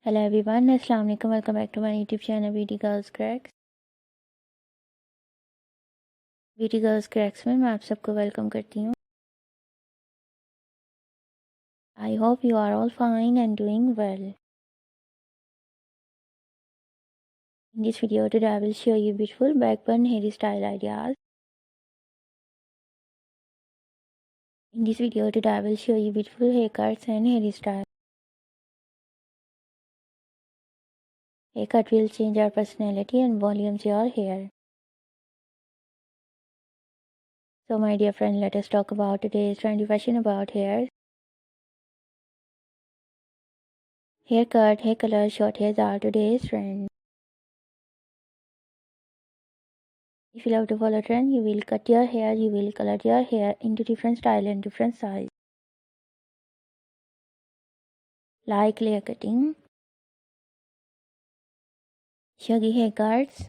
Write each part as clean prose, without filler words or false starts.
Hello everyone, अस्सलाम वालेकुम। Welcome back to my YouTube channel beauty girls cracks. Beauty girls cracks में मैं आप सबको वेलकम करती हूँ। I hope you are all fine and doing well. In this video today I will show you beautiful back bun hairstyle ideas. In this video today I will show you beautiful haircuts and hairstyles. Haircut will change your personality and volumes your hair. So my dear friend, let us talk about today's trendy fashion about hair. Haircut, hair color, short hairs are today's trend. If you love to follow trend, you will cut your hair, you will color your hair into different style and different size. Like layer cutting, shaggy haircuts,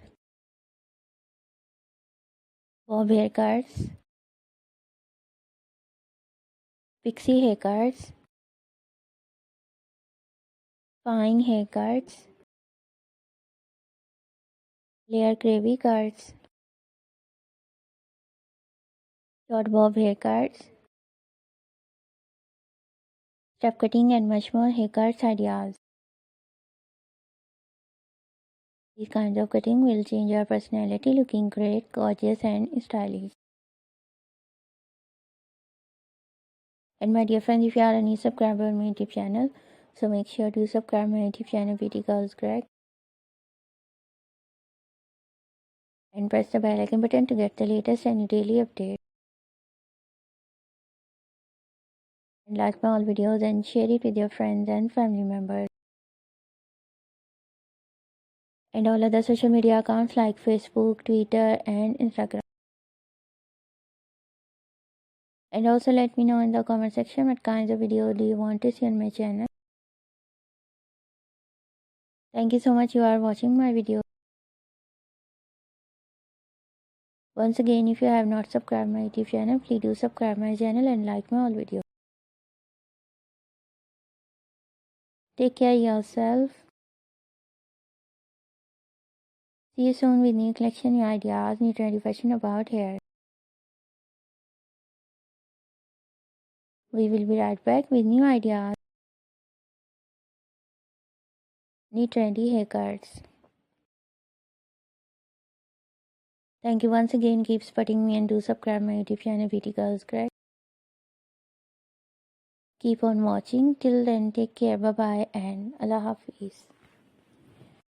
bob haircuts, pixie haircuts, fine haircuts, layer gravy cuts, short bob haircuts, step cutting and much more haircuts ideas. These kinds of cutting will change your personality, looking great, gorgeous and stylish. And my dear friends, if you are a new subscriber on my YouTube channel, so make sure to subscribe my YouTube channel Beauty Girls Crack and press the bell icon button to get the latest and daily update. And like my all videos and share it with your friends and family members. And all other social media accounts like Facebook, Twitter and Instagram. And also let me know in the comment section what kinds of videos do you want to see on my channel. Thank you so much you are watching my video. Once again, if you have not subscribed my YouTube channel, please do subscribe my channel and like my all videos. Take care of yourself. See you soon with new collection, new ideas, new trendy fashion about hair. We will be right back with new ideas, new trendy haircuts. Thank you once again. Keep supporting me and do subscribe my YouTube channel Beauty Girls Crack. Keep on watching. Till then, take care. Bye bye and Allah Hafiz.